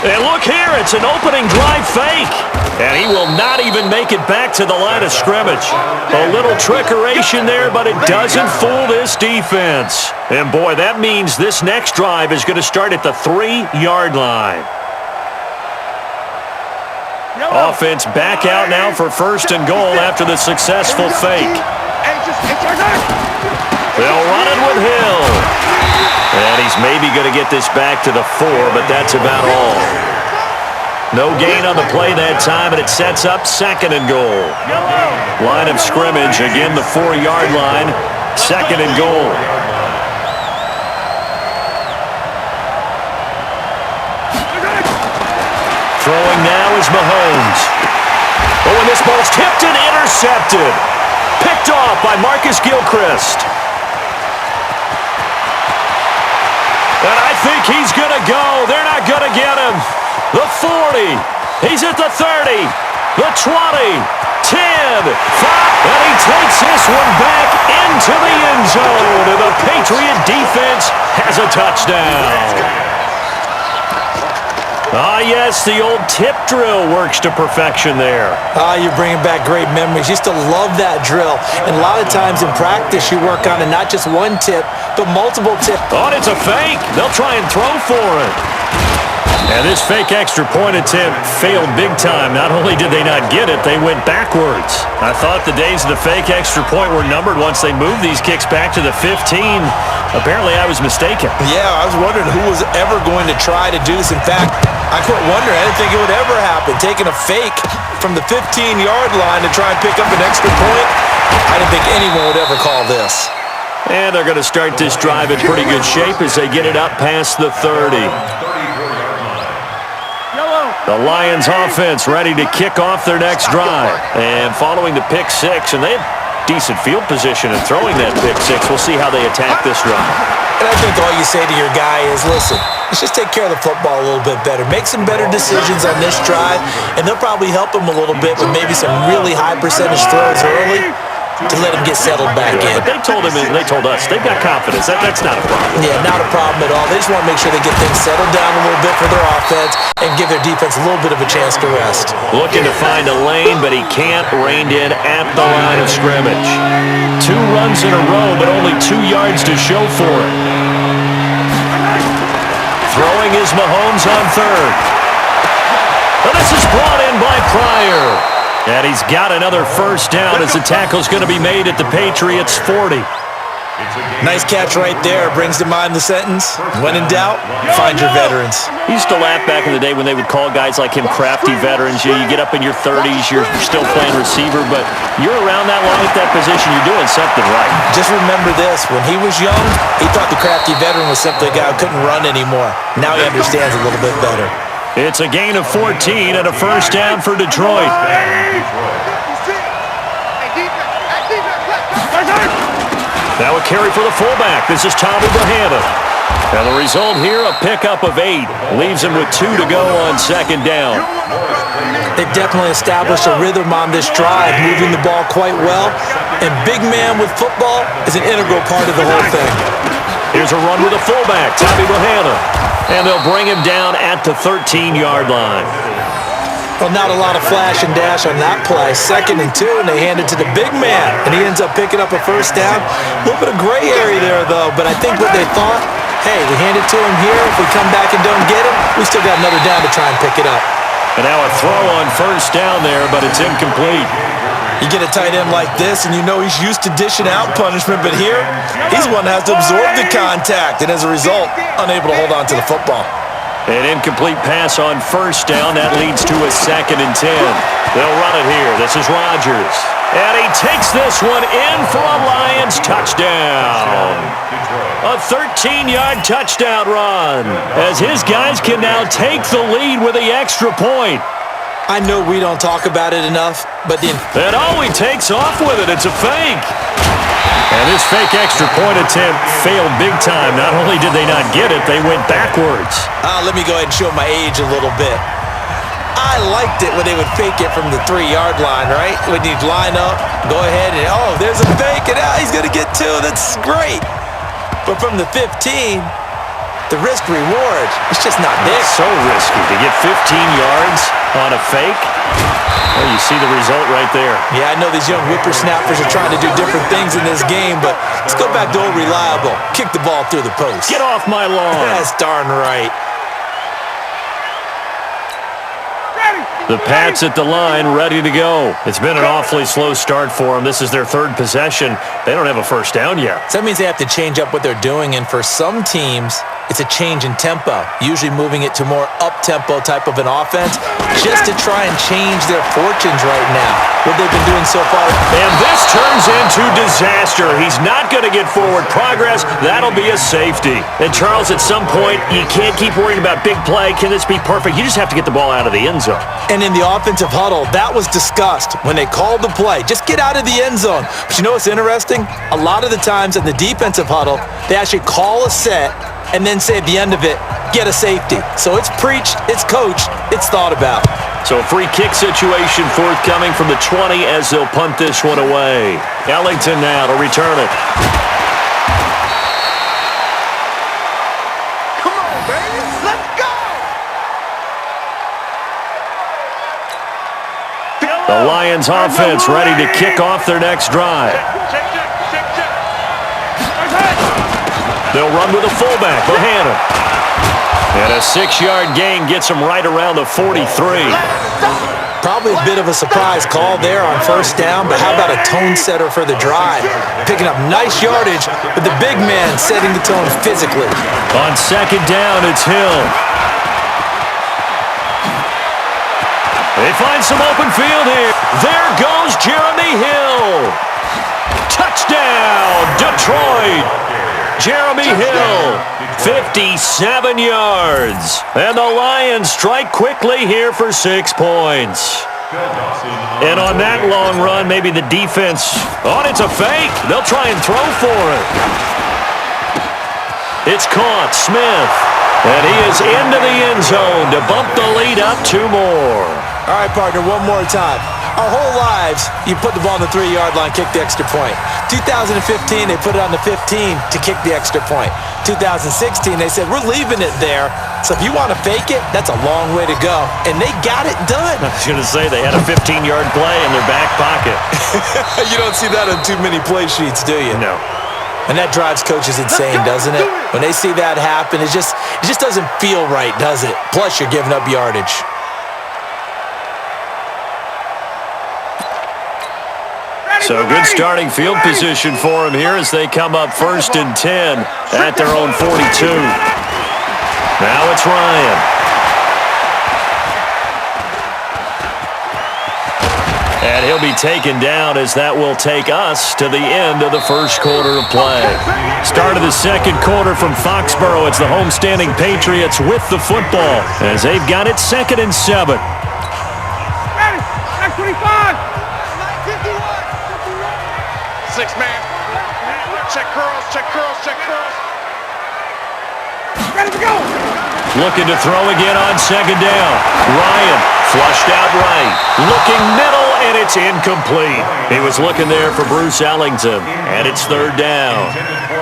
And look here, it's an opening drive fake. And he will not even make it back to the line of scrimmage. A little trickeration there, but it doesn't fool this defense. And boy, that means this next drive is going to start at the 3-yard line. Offense back out now for first and goal after the successful fake. They'll run it with Hill. And he's maybe going to get this back to the 4, but that's about all. No gain on the play that time, and it sets up second and goal. Line of scrimmage, again the 4-yard line, second and goal. Throwing now is Mahomes. Oh, and this ball's tipped and intercepted. Picked off by Marcus Gilchrist. And I think he's going to go. They're not going to get him. The 40. He's at the 30. The 20. 10. 5. And he takes this one back into the end zone. And the Patriot defense has a touchdown. Ah, yes, the old tip drill works to perfection there. You're bringing back great memories. Used to love that drill. And a lot of times in practice, you work on it, not just one tip, but multiple tips. Oh, it's a fake. They'll try and throw for it. And this fake extra point attempt failed big time. Not only did they not get it, they went backwards. I thought the days of the fake extra point were numbered once they moved these kicks back to the 15. Apparently, I was mistaken. Yeah, I was wondering who was ever going to try to do this. In fact, I quit wondering. I didn't think it would ever happen. Taking a fake from the 15-yard line to try and pick up an extra point, I didn't think anyone would ever call this. And they're going to start this drive in pretty good shape as they get it up past the 30. The Lions offense ready to kick off their next drive. And following the pick six, and they have decent field position in throwing that pick six. We'll see how they attack this drive. And I think all you say to your guy is, listen, let's just take care of the football a little bit better. Make some better decisions on this drive, and they'll probably help him a little bit with maybe some really high percentage throws early to let him get settled back in. But they told him and they told us they've got confidence. That's not a problem. Yeah, not a problem at all. They just want to make sure they get things settled down a little bit for their offense and give their defense a little bit of a chance to rest. Looking to find a lane, but he can't. Reined in at the line of scrimmage. 2 runs in a row, but only 2 yards to show for it. Throwing is Mahomes on third. Well, this is brought in by Pryor. And he's got another first down as the tackle's going to be made at the Patriots' 40. Nice catch right there. Brings to mind the sentence, when in doubt, find your veterans. He used to laugh back in the day when they would call guys like him crafty veterans. You get up in your 30s, you're still playing receiver, but you're around that long at that position, you're doing something right. Just remember this. When he was young, he thought the crafty veteran was simply a guy who couldn't run anymore. Now he understands a little bit better. It's a gain of 14 and a first down for Detroit. Now a carry for the fullback. This is Tommy Bahama. And the result here, a pickup of 8. Leaves him with 2 to go on second down. They've definitely established a rhythm on this drive, moving the ball quite well. And big man with football is an integral part of the whole thing. Here's a run with a fullback, Tommy Bahama. And they'll bring him down at the 13-yard line. Well, not a lot of flash and dash on that play. 2nd and 2, and they hand it to the big man. And he ends up picking up a first down. A little bit of gray area there, though. But I think what they thought, hey, we hand it to him here. If we come back and don't get him, we still got another down to try and pick it up. And now a throw on first down there, but it's incomplete. You get a tight end like this, and you know he's used to dishing out punishment, but here, he's the one that has to absorb the contact, and as a result, unable to hold on to the football. An incomplete pass on first down. That leads to a 2nd and 10. They'll run it here. This is Rodgers. And he takes this one in for a Lions touchdown. A 13-yard touchdown run, as his guys can now take the lead with the extra point. I know we don't talk about it enough, but then... And he takes off with it. It's a fake. And this fake extra point attempt failed big time. Not only did they not get it, they went backwards. Let me go ahead and show my age a little bit. I liked it when they would fake it from the 3-yard line, right? When you'd line up, go ahead and, there's a fake, and he's going to get 2. That's great. But from the 15... the risk reward, it's just not there. It's so risky to get 15 yards on a fake. Well, you see the result right there. Yeah, I know these young whippersnappers are trying to do different things in this game, but let's go back to old reliable. Kick the ball through the post. Get off my lawn. That's darn right. The Pats at the line, ready to go. It's been an awfully slow start for them. This is their third possession. They don't have a first down yet. So that means they have to change up what they're doing, and for some teams, it's a change in tempo, usually moving it to more up-tempo type of an offense just to try and change their fortunes right now, what they've been doing so far. And this turns into disaster. He's not going to get forward progress. That'll be a safety. And, Charles, at some point, you can't keep worrying about big play. Can this be perfect? You just have to get the ball out of the end zone. And in the offensive huddle, that was discussed when they called the play. Just get out of the end zone. But you know what's interesting? A lot of the times in the defensive huddle, they actually call a set and then say at the end of it, get a safety. So it's preached, it's coached, it's thought about. So a free kick situation forthcoming from the 20 as they'll punt this one away. Ellington now to return it. Come on, baby, let's go! The Lions offense ready to kick off their next drive. They'll run with a fullback, Bohanna. And a 6-yard gain gets them right around the 43. Probably a bit of a surprise call there on first down, but how about a tone setter for the drive? Picking up nice yardage, but the big man setting the tone physically. On second down, it's Hill. They find some open field here. There goes Jeremy Hill. Touchdown, Detroit. Jeremy Hill, 57 yards. And the Lions strike quickly here for 6 points. And on that long run, maybe the defense, it's a fake. They'll try and throw for it. It's caught, Smith. And he is into the end zone to bump the lead up 2 more. All right, partner, one more time. Our whole lives, you put the ball on the 3-yard line, kick the extra point. 2015, they put it on the 15 to kick the extra point. 2016, they said, we're leaving it there. So if you want to fake it, that's a long way to go. And they got it done. I was going to say, they had a 15-yard play in their back pocket. You don't see that on too many play sheets, do you? No. And that drives coaches insane, doesn't it? When they see that happen, it just doesn't feel right, does it? Plus, you're giving up yardage. So good starting field position for them here as they come up 1st and 10 at their own 42. Now it's Ryan. And he'll be taken down as that will take us to the end of the first quarter of play. Start of the second quarter from Foxborough. It's the homestanding Patriots with the football as they've got it 2nd and 7. Ready, X25! 6-man. Check curls, check curls, check curls. Ready to go! Looking to throw again on 2nd down. Ryan flushed out right. Looking middle, and it's incomplete. He was looking there for Bruce Ellington, and it's 3rd down.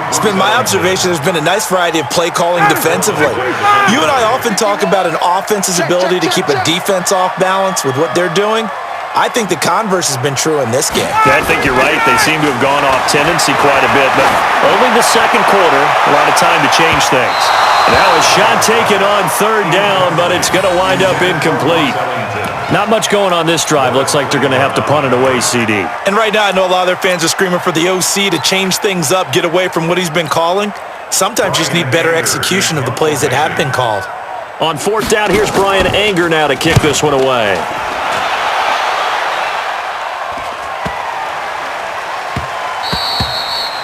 It's been my observation there's been a nice variety of play calling defensively. You and I often talk about an offense's ability to keep a defense off balance with what they're doing. I think the converse has been true in this game. I think you're right. They seem to have gone off tendency quite a bit, but only the second quarter, a lot of time to change things. Now a shot taken on 3rd down, but it's going to wind up incomplete. Not much going on this drive. Looks like they're going to have to punt it away, CD. And right now I know a lot of their fans are screaming for the OC to change things up, get away from what he's been calling. Sometimes you just need better execution of the plays that have been called. On 4th down, here's Brian Anger now to kick this one away.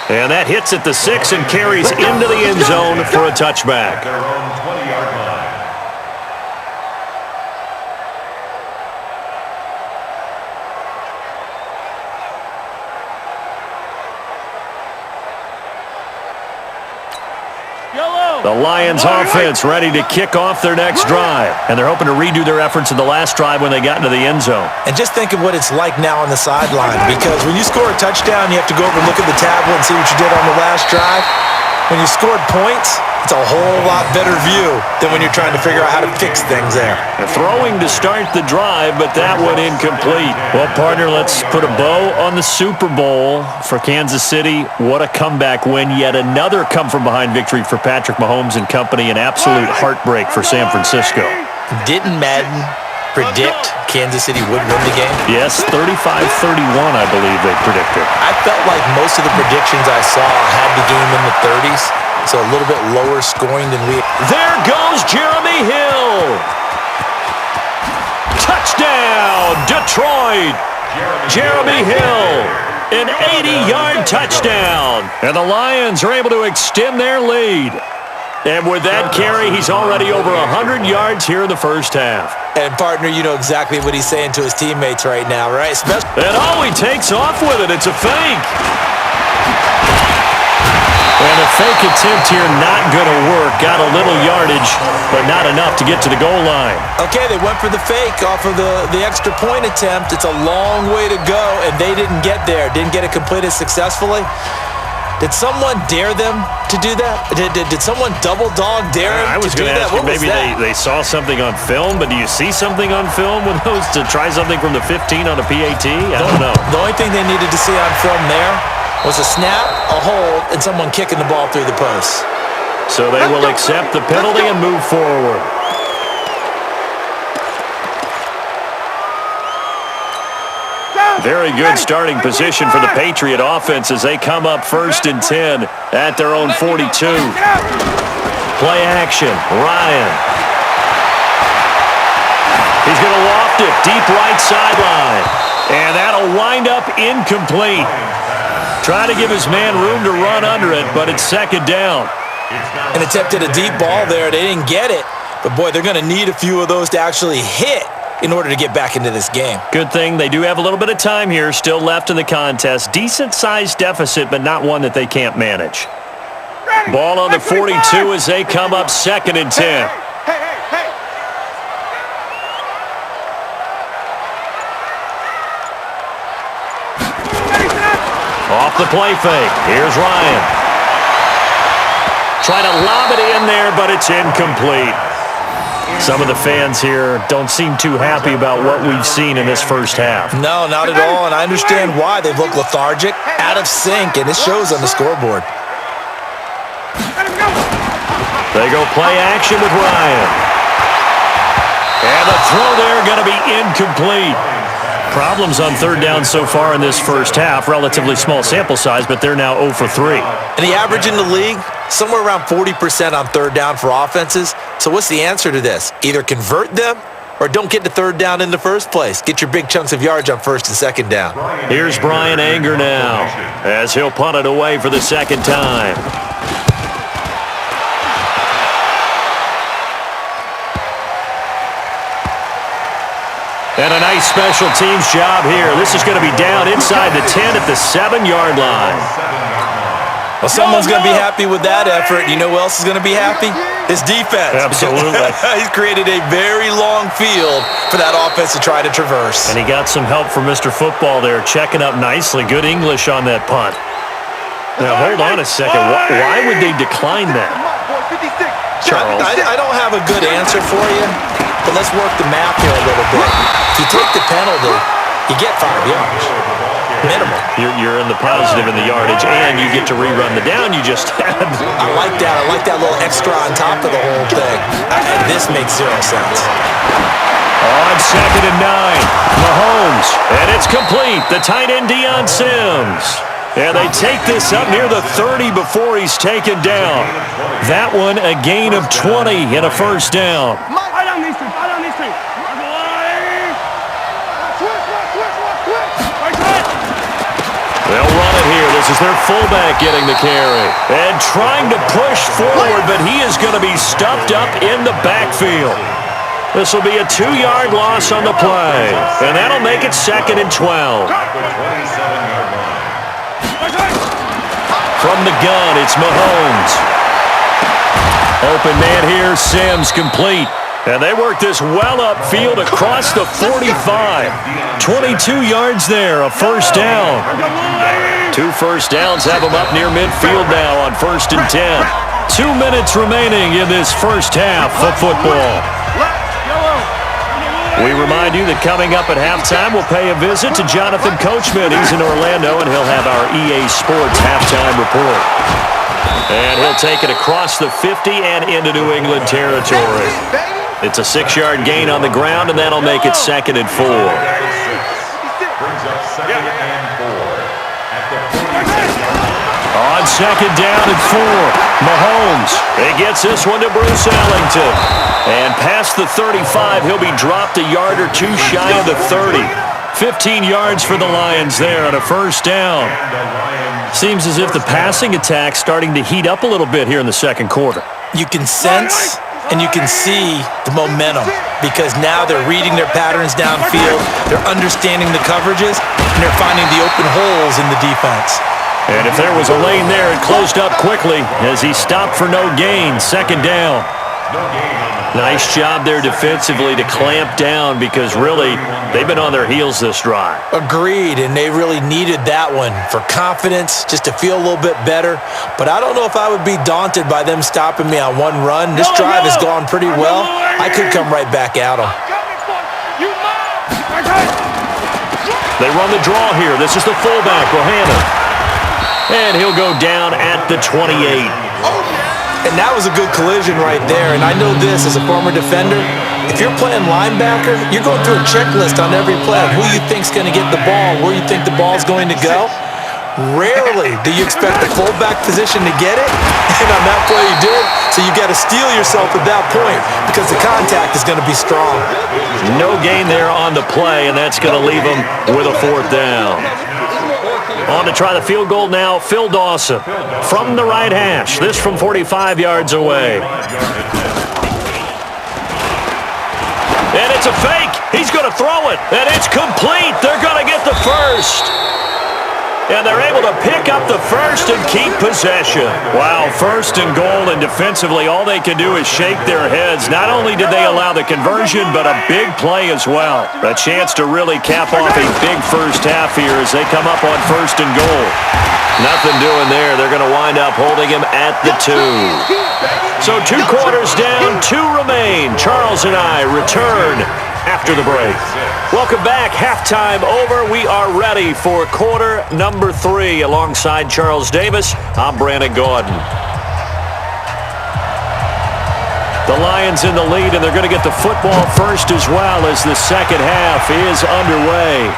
And that hits at the 6 and carries into the end zone for a touchback. The Lions offense ready to kick off their next drive. And they're hoping to redo their efforts in the last drive when they got into the end zone. And just think of what it's like now on the sideline, because when you score a touchdown, you have to go over and look at the tablet and see what you did on the last drive. When you scored points, it's a whole lot better view than when you're trying to figure out how to fix things there. Throwing to start the drive, but that one incomplete. Well, partner, let's put a bow on the Super Bowl for Kansas City. What a comeback win. Yet another come-from-behind victory for Patrick Mahomes and company. An absolute heartbreak for San Francisco. Didn't Madden predict Kansas City would win the game? Yes, 35-31, I believe they predicted. I felt like most of the predictions I saw had the game in the 30s, so a little bit lower scoring than we... There goes Jeremy Hill. Touchdown, Detroit. Jeremy Hill, an 80-yard touchdown. And the Lions are able to extend their lead. And with that carry, he's already over 100 yards here in the first half. And, partner, you know exactly what he's saying to his teammates right now, right? And oh, he takes off with it. It's a fake. And a fake attempt here not going to work. Got a little yardage, but not enough to get to the goal line. Okay, they went for the fake off of the extra point attempt. It's a long way to go, and they didn't get there. Didn't get it completed successfully. Did someone dare them to do that? Did someone double dog dare them I was to do going to that? ask you, What was maybe that? they saw something on film, but do you see something on film with those to try something from the 15 on a PAT? I don't know. The only thing they needed to see on film there was a snap, a hold, and someone kicking the ball through the post. So they will accept the penalty and move forward. Very good starting position for the Patriot offense as they come up 1st and 10 at their own 42. Play action, Ryan. He's going to loft it deep right sideline. And that'll wind up incomplete. Trying to give his man room to run under it, but it's 2nd down. And attempted a deep ball there. They didn't get it. But, boy, they're going to need a few of those to actually hit in order to get back into this game. Good thing they do have a little bit of time here still left in the contest. Decent-sized deficit, but not one that they can't manage. Ball on the 42 as they come up 2nd and 10. Off the play fake. Here's Ryan. Try to lob it in there, but it's incomplete. Some of the fans here don't seem too happy about what we've seen in this first half. No, not at all, and I understand why. They've looked lethargic, out of sync, and it shows on the scoreboard. They go play action with Ryan. And the throw there going to be incomplete. Problems on 3rd down so far in this first half. Relatively small sample size, but they're now 0 for 3. And the average in the league, somewhere around 40% on 3rd down for offenses. So what's the answer to this? Either convert them or don't get to 3rd down in the first place. Get your big chunks of yards on 1st and 2nd down. Here's Brian Anger now as he'll punt it away for the 2nd time. And a nice special teams job here. This is going to be down inside the 10 at the 7-yard line. Well, someone's going to be happy with that effort. You know who else is going to be happy? His defense. Absolutely. He's created a very long field for that offense to try to traverse. And he got some help from Mr. Football there, checking up nicely. Good English on that punt. Now, hold on a second. Why would they decline that? Charles? I don't have a good answer for you, but let's work the math here a little bit. If you take the penalty, you get 5 yards. Minimum. You're in the positive in the yardage, and you get to rerun the down you just had. I like that. I like that little extra on top of the whole thing. And this makes 0 sense. On 2nd and 9, Mahomes, and it's complete. The tight end, Deion Sims. And they take this up near the 30 before he's taken down. That one, a gain of 20 and a 1st down. They'll run it here. This is their fullback getting the carry. And trying to push forward, but he is going to be stuffed up in the backfield. This will be a 2-yard loss on the play. And that'll make it 2nd and 12. From the gun, it's Mahomes. Open man here, Sims complete. And they work this well upfield across the 45. 22 yards there, a 1st down. 2 first downs have them up near midfield now on 1st and 10. 2 minutes remaining in this first half of football. We remind you that coming up at halftime, we'll pay a visit to Jonathan Coachman. He's in Orlando, and he'll have our EA Sports halftime report. And he'll take it across the 50 and into New England territory. It's a 6-yard gain on the ground, and that'll make it 2nd and 4. On 2nd down and 4, Mahomes. He gets this one to Bruce Ellington. And past the 35, he'll be dropped a yard or 2 shy of the 30. 15 yards for the Lions there on a first down. Seems as if the passing attack's starting to heat up a little bit here in the second quarter. You can sense and you can see the momentum because now they're reading their patterns downfield, they're understanding the coverages, and they're finding the open holes in the defense. And if there was a lane there, it closed up quickly as he stopped for no gain. 2nd down. Nice job there defensively to clamp down because really they've been on their heels this drive. Agreed, and they really needed that one for confidence, just to feel a little bit better. But I don't know if I would be daunted by them stopping me on one run. This drive has gone pretty well. I could come right back at them. They run the draw here. This is the fullback, Bohanna. And he'll go down at the 28. And that was a good collision right there. And I know this as a former defender. If you're playing linebacker, you're going through a checklist on every play of who you think's going to get the ball, where you think the ball's going to go. Rarely do you expect the fullback position to get it. And on that play, you did. So you got to steel yourself at that point because the contact is going to be strong. No gain there on the play, and that's going to leave them with a 4th down. On to try the field goal now, Phil Dawson from the right hash. This from 45 yards away. And it's a fake. He's going to throw it, and it's complete. They're going to get the first. And they're able to pick up the first and keep possession. Wow, 1st and goal, and defensively all they can do is shake their heads. Not only did they allow the conversion, but a big play as well. A chance to really cap off a big first half here as they come up on 1st and goal. Nothing doing there. They're going to wind up holding him at the 2. So 2 quarters down, 2 remain. Charles and I return after the break. Welcome back. Halftime over. We are ready for quarter number 3. Alongside Charles Davis, I'm Brandon Gordon. The Lions in the lead, and they're going to get the football first as well as the second half is underway.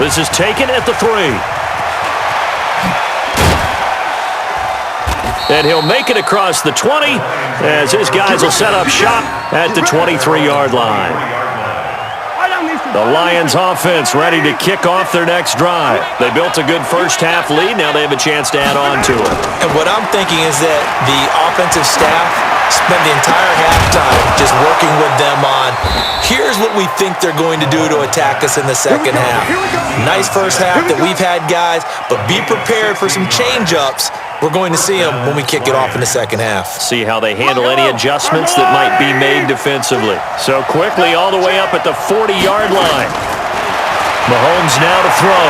This is taken at the 3. And he'll make it across the 20 as his guys will set up shop at the 23-yard line. The Lions offense ready to kick off their next drive. They built a good first half lead. Now they have a chance to add on to it. And what I'm thinking is that the offensive staff spent the entire halftime just working with them on, here's what we think they're going to do to attack us in the second half. Nice first half that we've had, guys, but be prepared for some change-ups. We're going to see them when we kick it off in the second half. See how they handle any adjustments that might be made defensively. So quickly all the way up at the 40-yard line. Mahomes now to throw.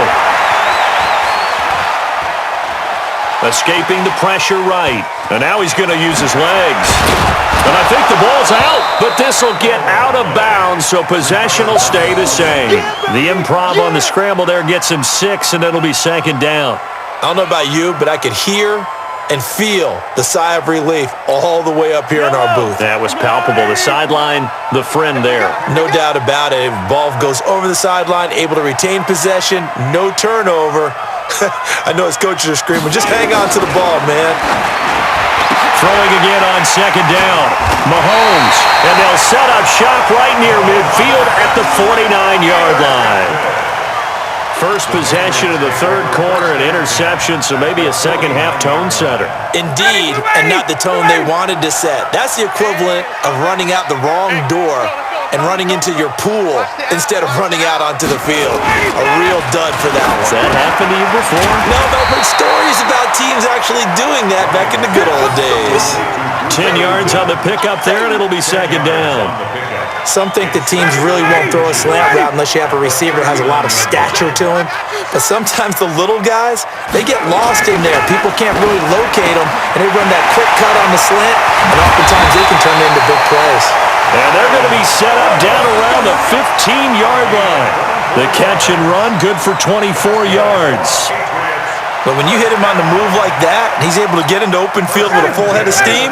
Escaping the pressure right. And now he's going to use his legs. And I think the ball's out, but this will get out of bounds, so possession will stay the same. The improv on the scramble there gets him 6, and it'll be 2nd down. I don't know about you, but I could hear and feel the sigh of relief all the way up here in our booth. That was palpable. The sideline, the friend there. No doubt about it. Ball goes over the sideline, able to retain possession, no turnover. I know his coaches are screaming, just hang on to the ball, man. Throwing again on 2nd down. Mahomes, and they'll set up shop right near midfield at the 49-yard line. First possession of the 3rd quarter, an interception, so maybe a second half tone setter. Indeed, and not the tone they wanted to set. That's the equivalent of running out the wrong door and running into your pool instead of running out onto the field. A real dud for that one. Has that happened to you before? No, I've heard stories about teams actually doing that back in the good old days. 10 yards on the pickup there, and it'll be 2nd down. Some think the teams really won't throw a slant route unless you have a receiver that has a lot of stature to him. But sometimes the little guys, they get lost in there. People can't really locate them, and they run that quick cut on the slant, and oftentimes they can turn it into big plays. And they're going to be set up down around the 15-yard line. The catch and run, good for 24 yards. But when you hit him on the move like that, and he's able to get into open field with a full head of steam,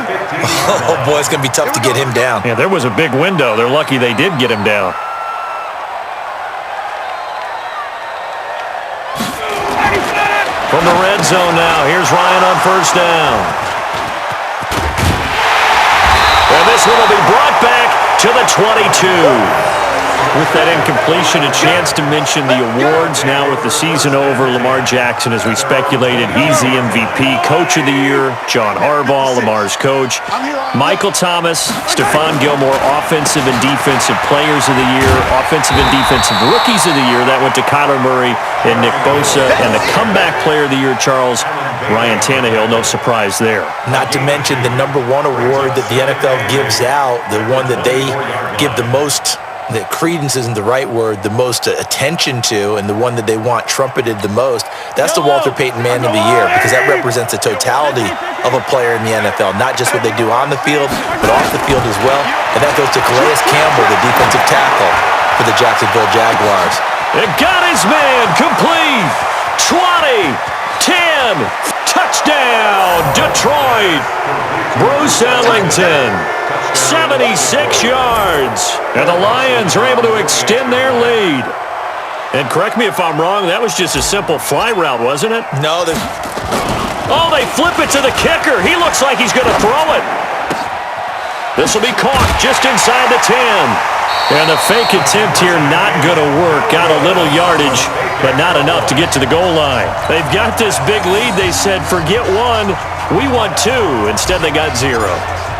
oh boy, it's going to be tough to get him down. Yeah, there was a big window. They're lucky they did get him down. From the red zone now, here's Ryan on first down. And this one will be brought back to the 22. With that incompletion, a chance to mention the awards. Now with the season over, Lamar Jackson, as we speculated, he's the MVP, Coach of the Year. John Harbaugh, Lamar's coach. Michael Thomas, Stephon Gilmore, Offensive and Defensive Players of the Year. Offensive and Defensive Rookies of the Year. That went to Kyler Murray and Nick Bosa. And the Comeback Player of the Year, Charles, Ryan Tannehill. No surprise there. Not to mention the #1 award that the NFL gives out, the one that they give the most, that credence isn't the right word, the most attention to, and the one that they want trumpeted the most, that's the Walter Payton Man of the Year, because that represents the totality of a player in the NFL, not just what they do on the field, but off the field as well. And that goes to Calais Campbell, the defensive tackle for the Jacksonville Jaguars. It got his man complete. 20, 10, touchdown, Detroit. Bruce Ellington. 76 yards. And the Lions are able to extend their lead. And correct me if I'm wrong, that was just a simple fly route, wasn't it? No, oh, they flip it to the kicker. He looks like he's going to throw it. This will be caught just inside the 10. And the fake attempt here not going to work. Got a little yardage, but not enough to get to the goal line. They've got this big lead. They said, forget one, we want two. Instead, they got 0.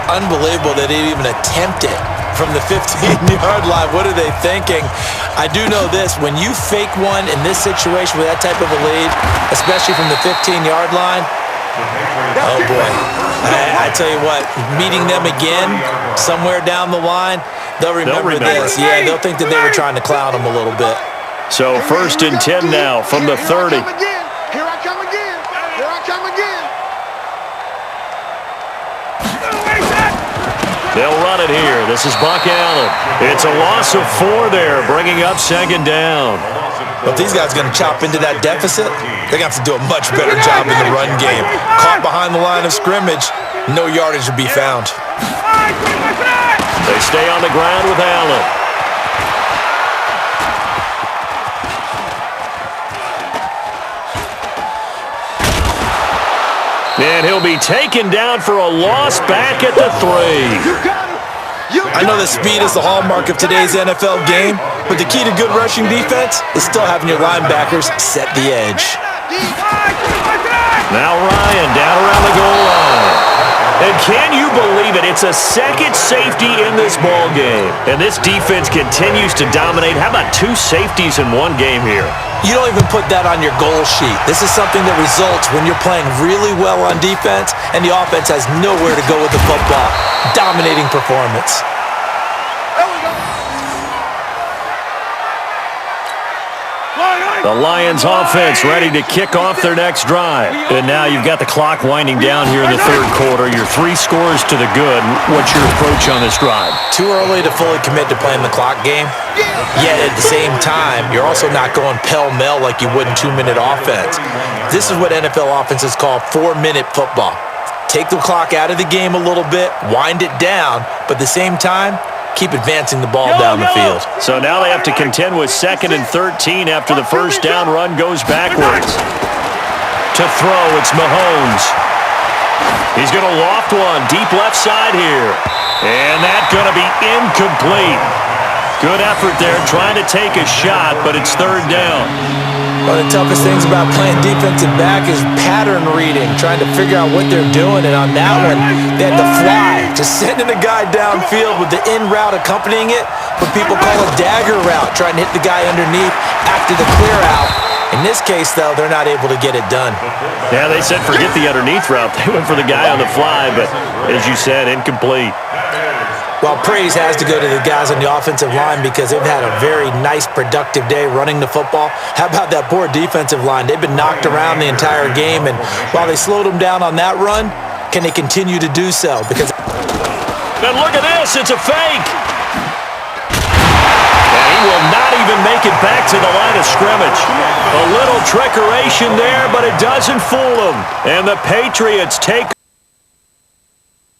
Unbelievable that they even attempt it from the 15-yard line. What are they thinking? I do know this. When you fake one in this situation with that type of a lead, especially from the 15-yard line, oh, boy. I tell you what, meeting them again somewhere down the line, they'll remember this. Yeah, they'll think that they were trying to clown them a little bit. So 1st and 10 now from the 30. Here I come again. Here I come again. They'll run it here. This is Buck Allen. It's a loss of 4 there, bringing up 2nd down. Well, if these guys are going to chop into that deficit, they're going to have to do a much better job in the run game. Caught behind the line of scrimmage, no yardage to be found. They stay on the ground with Allen. And he'll be taken down for a loss back at the 3. I know that speed is the hallmark of today's NFL game, but the key to good rushing defense is still having your linebackers set the edge. Now Ryan down around the goal line. And can you believe it? It's a second safety in this ball game. And this defense continues to dominate. How about 2 safeties in one game here? You don't even put that on your goal sheet. This is something that results when you're playing really well on defense and the offense has nowhere to go with the football. Dominating performance. The Lions offense ready to kick off their next drive. And now you've got the clock winding down here in the 3rd quarter. You're 3 scores to the good. What's your approach on this drive? Too early to fully commit to playing the clock game. Yet at the same time, you're also not going pell-mell like you would in 2-minute offense. This is what NFL offenses call 4-minute football. Take the clock out of the game a little bit, wind it down, but at the same time, keep advancing the ball down the field. So now they have to contend with 2nd and 13 after the first down run goes backwards. To throw, it's Mahomes. He's going to loft one deep left side here. And that's going to be incomplete. Good effort there, trying to take a shot, but it's 3rd down. One of the toughest things about playing defensive back is pattern reading, trying to figure out what they're doing. And on that one, they had to fly, just sending a guy downfield with the in route accompanying it, what people call a dagger route, trying to hit the guy underneath after the clear out. In this case, though, they're not able to get it done. Yeah, they said forget the underneath route. They went for the guy on the fly, but as you said, incomplete. Well, praise has to go to the guys on the offensive line because they've had a very nice, productive day running the football. How about that poor defensive line? They've been knocked around the entire game, and while they slowed them down on that run, can they continue to do so? Because and look at this, it's a fake. And he will not even make it back to the line of scrimmage. A little trickeration there, but it doesn't fool them. And the Patriots take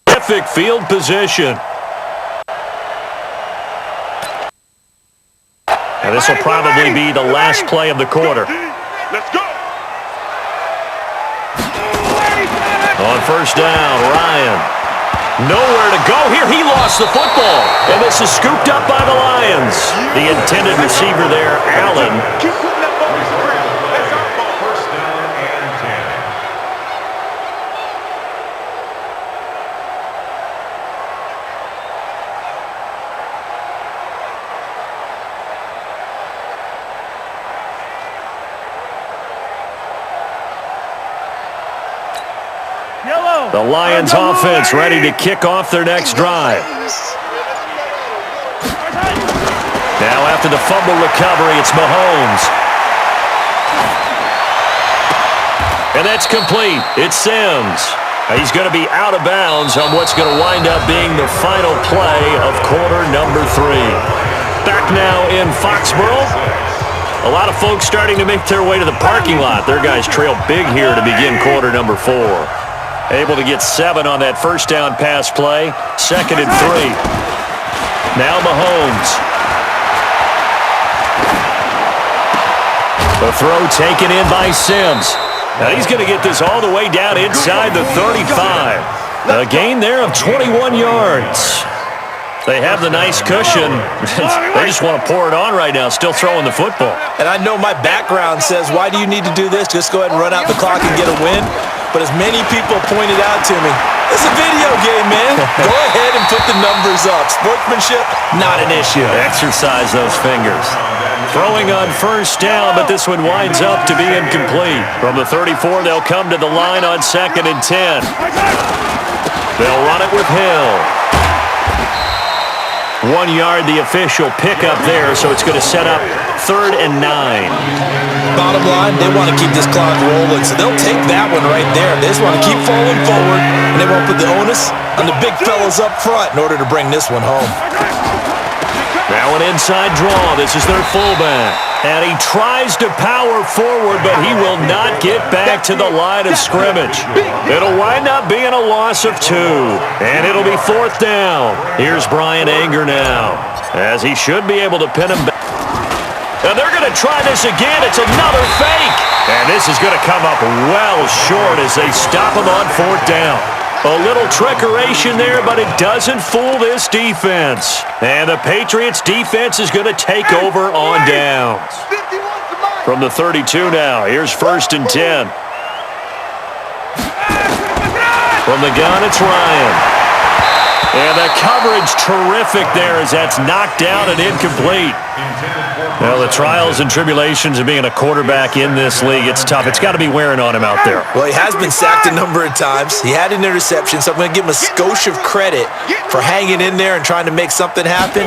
terrific field position. And this will probably be the last play of the quarter. Let's go. On first down, Ryan. Nowhere to go here. He lost the football. And this is scooped up by the Lions. The intended receiver there, Allen. Keep putting that ball in the ground. That's our ball. First down and 10. The Lions offense ready to kick off their next drive. Now after the fumble recovery, it's Mahomes. And that's complete. It's Sims. He's going to be out of bounds on what's going to wind up being the final play of quarter number 3. Back now in Foxborough. A lot of folks starting to make their way to the parking lot. Their guys trail big here to begin quarter number 4. Able to get 7 on that first down pass play. 2nd and 3. Now Mahomes. The throw taken in by Sims. Now he's going to get this all the way down inside the 35. A gain there of 21 yards. They have the nice cushion. They just want to pour it on right now, still throwing the football. And I know my background says, why do you need to do this? Just go ahead and run out the clock and get a win. But as many people pointed out to me, it's a video game, man. Go ahead and put the numbers up. Sportsmanship, not an issue. Exercise those fingers. Throwing on first down, but this one winds up to be incomplete. From the 34, they'll come to the line on 2nd and 10. They'll run it with Hill. 1 yard, the official pickup there, so it's going to set up 3rd and 9. Bottom line, they want to keep this clock rolling, so they'll take that one right there. They just want to keep falling forward, and they won't put the onus on the big fellas up front in order to bring this one home. Now an inside draw. This is their fullback. And he tries to power forward, but he will not get back to the line of scrimmage. It'll wind up being a loss of 2. And it'll be 4th down. Here's Brian Anger now, as he should be able to pin him back. And they're going to try this again. It's another fake. And this is going to come up well short as they stop him on 4th down. A little trickeration there, but it doesn't fool this defense. And the Patriots defense is going to take over on downs. From the 32 now, here's 1st and 10. From the gun, it's Ryan. And the coverage terrific there as that's knocked down and incomplete. Well, the trials and tribulations of being a quarterback in this league, it's tough. It's got to be wearing on him out there. Well, he has been sacked a number of times. He had an interception, so I'm going to give him a skosh of credit for hanging in there and trying to make something happen,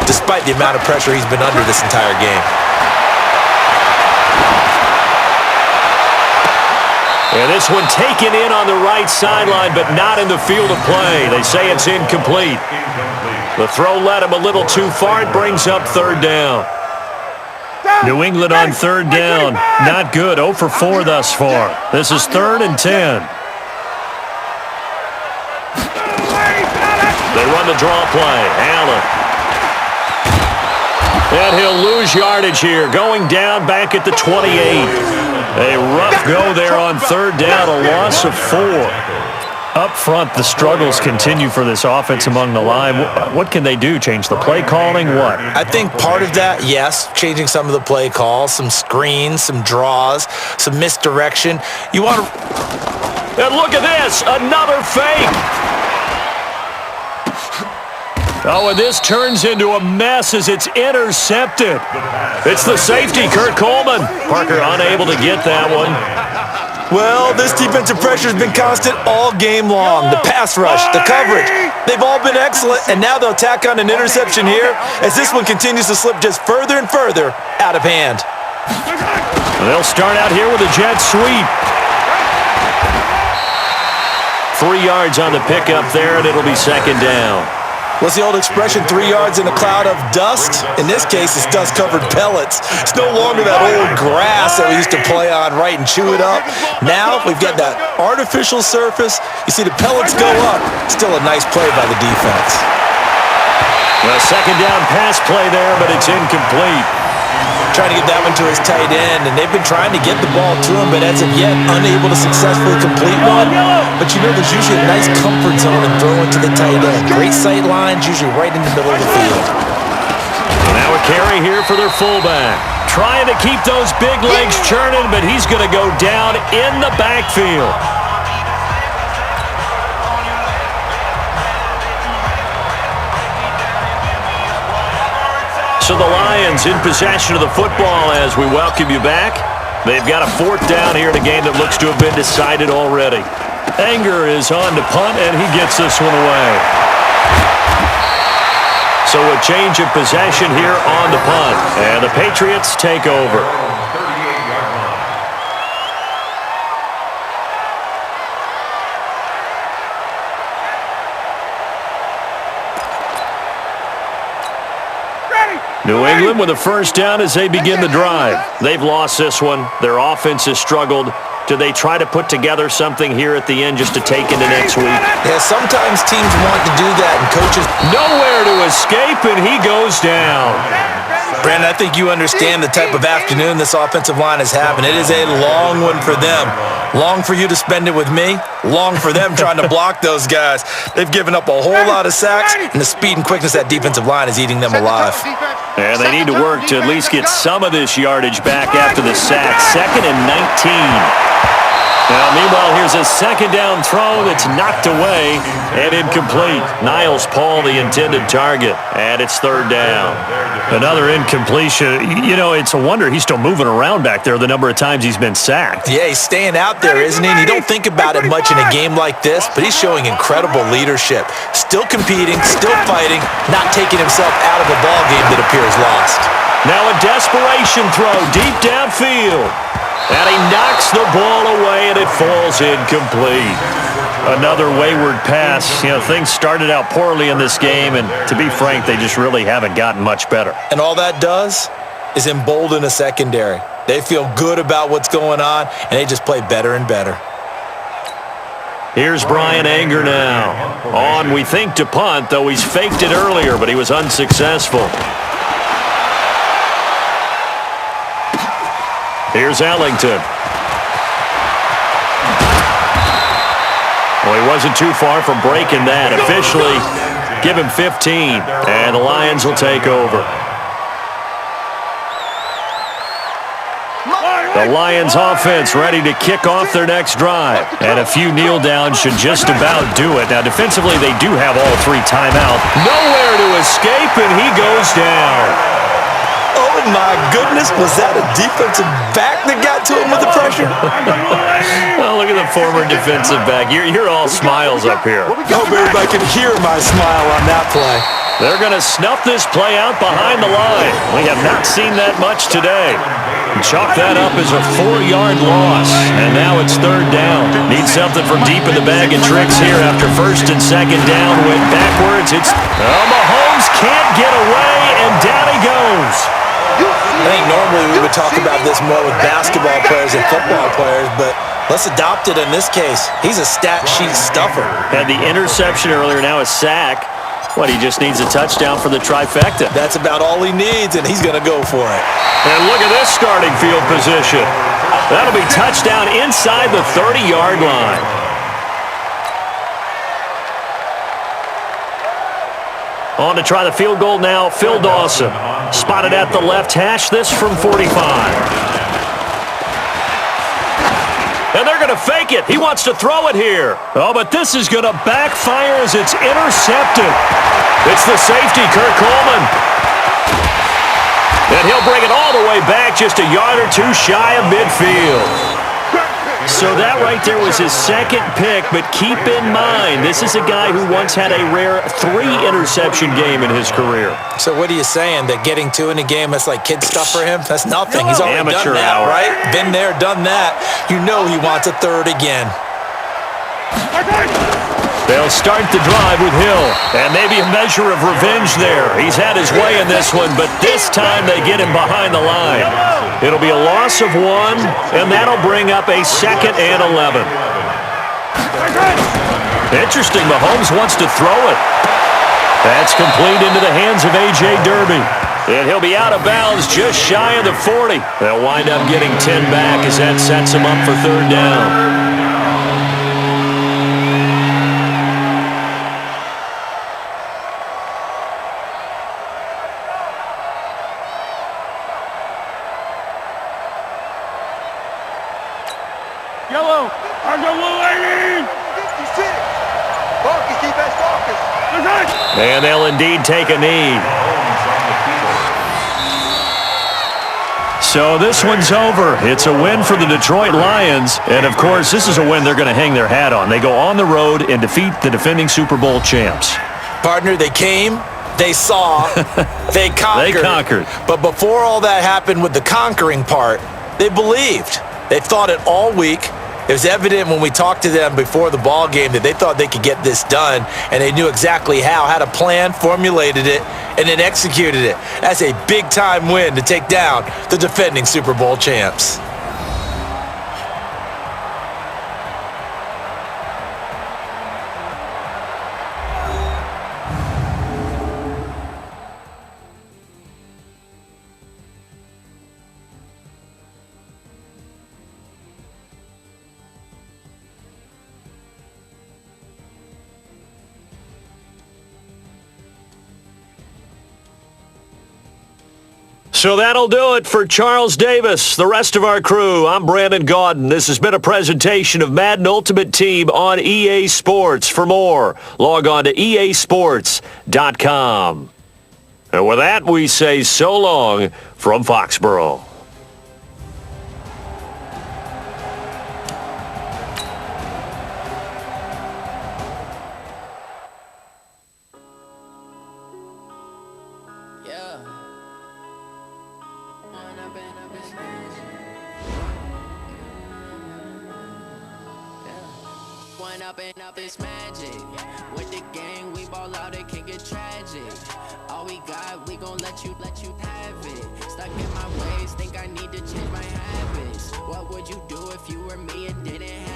despite the amount of pressure he's been under this entire game. And this one taken in on the right sideline, but not in the field of play. They say it's incomplete. The throw led him a little too far. It brings up 3rd down. New England on 3rd down. Not good. 0 for 4 thus far. This is 3rd and 10. They run the draw play. Allen. And he'll lose yardage here. Going down back at the 28. A rough go there on 3rd down, a loss of 4. Up front, the struggles continue for this offense among the line. What can they do? Change the play calling? What? I think part of that, yes, changing some of the play calls, some screens, some draws, some misdirection. You want to... And look at this, another fake. Oh, and this turns into a mess as it's intercepted. It's the safety, Kurt Coleman. Parker unable to get that one. Well, this defensive pressure has been constant all game long. The pass rush, the coverage. They've all been excellent, and now they'll tack on an interception here as this one continues to slip just further and further out of hand. They'll start out here with a jet sweep. 3 yards on the pickup there, and it'll be second down. What's the old expression, 3 yards in a cloud of dust? In this case, it's dust-covered pellets. It's no longer that old grass that we used to play on, right, and chew it up. Now we've got that artificial surface. You see the pellets go up. Still a nice play by the defense. A second down pass play there, but it's incomplete. Trying to get that one to his tight end, and they've been trying to get the ball to him, but as of yet, unable to successfully complete one. But you know, there's usually a nice comfort zone in throwing to the tight end. Great sight lines, usually right in the middle of the field. Now a carry here for their fullback. Trying to keep those big legs churning, but he's going to go down in the backfield. So the Lions in possession of the football as we welcome you back. They've got a fourth down here in a game that looks to have been decided already. Anger is on to punt, and he gets this one away. So a change of possession here on the punt, and the Patriots take over. New England with a first down as they begin the drive. They've lost this one. Their offense has struggled. Do they try to put together something here at the end just to take into next week? Yeah, sometimes teams want to do that, and coaches... Nowhere to escape, and he goes down. Brandon, I think you understand the type of afternoon this offensive line is having. It is a long one for them. Long for you to spend it with me. Long for them trying to block those guys. They've given up a whole lot of sacks, and the speed and quickness of that defensive line is eating them alive. And they need to work to at least get some of this yardage back after the sack. 2nd and 19. Now, meanwhile, here's a second down throw that's knocked away and incomplete. Niles Paul, the intended target, and it's third down. Another incompletion. You know, it's a wonder he's still moving around back there the number of times he's been sacked. Yeah, he's staying out there, isn't he? And you don't think about it much in a game like this, but he's showing incredible leadership. Still competing, still fighting, not taking himself out of a ball game that appears lost. Now a desperation throw deep downfield. And he knocks the ball away, and it falls incomplete. Another wayward pass. You know, things started out poorly in this game, and to be frank, they just really haven't gotten much better. And all that does is embolden a secondary. They feel good about what's going on, and they just play better and better. Here's Brian Anger now. On, we think, to punt, though he's faked it earlier, but he was unsuccessful. Here's Ellington. Well, he wasn't too far from breaking that. Officially, give him 15, and the Lions will take over. The Lions offense ready to kick off their next drive, and a few kneel downs should just about do it. Now, defensively, they do have all 3 timeout. Nowhere to escape, and he goes down. Oh, my goodness. Was that a defensive back that got to him with the pressure? Oh, look at the former defensive back. You're all smiles up here. I hope everybody can hear my smile on that play. They're going to snuff this play out behind the line. We have not seen that much today. Chalk that up as a 4-yard loss. And now it's third down. Need something from deep in the bag of tricks here after first and second down. Went backwards. Mahomes can't get away, and down he goes. I think normally we would talk about this more with basketball players and football players, but let's adopt it in this case. He's a stat sheet stuffer. Had the interception earlier, now a sack. What, he just needs a touchdown for the trifecta. That's about all he needs, and he's going to go for it. And look at this starting field position. That'll be touchdown inside the 30-yard line. On to try the field goal now, Phil Dawson. Spotted at the left hash, this from 45. And they're going to fake it. He wants to throw it here. Oh, but this is going to backfire as it's intercepted. It's the safety, Kurt Coleman. And he'll bring it all the way back just a yard or two shy of midfield. So that right there was his second pick, but keep in mind, this is a guy who once had a rare 3-interception game in his career. So what are you saying, that getting 2 in a game, that's like kid stuff for him? That's nothing. He's already Amateur done that, hour. right? Been there, done that. You know he wants a third again. They'll start the drive with Hill, and maybe a measure of revenge there. He's had his way in this one, but this time they get him behind the line. It'll be a loss of 1, and that'll bring up a 2nd and 11. Interesting, Mahomes wants to throw it. That's complete into the hands of A.J. Derby. And he'll be out of bounds just shy of the 40. They'll wind up getting 10 back as that sets him up for 3rd down. Yellow, on the blue lane. 56. Focus, defense, focus. And they'll indeed take a knee. So this one's over. It's a win for the Detroit Lions. And, of course, this is a win they're going to hang their hat on. They go on the road and defeat the defending Super Bowl champs. Partner, they came, they saw, they conquered. They conquered. But before all that happened with the conquering part, they believed. They thought it all week. It was evident when we talked to them before the ball game that they thought they could get this done, and they knew exactly how, had a plan, formulated it, and then executed it. That's a big-time win to take down the defending Super Bowl champs. So that'll do it for Charles Davis, the rest of our crew. I'm Brandon Gaudin. This has been a presentation of Madden Ultimate Team on EA Sports. For more, log on to easports.com. And with that, we say so long from Foxborough. Up is magic. With the gang, we ball out, it can get tragic. All we got, we gon' let you have it. Stuck in my ways, think I need to change my habits. What would you do if you were me and didn't have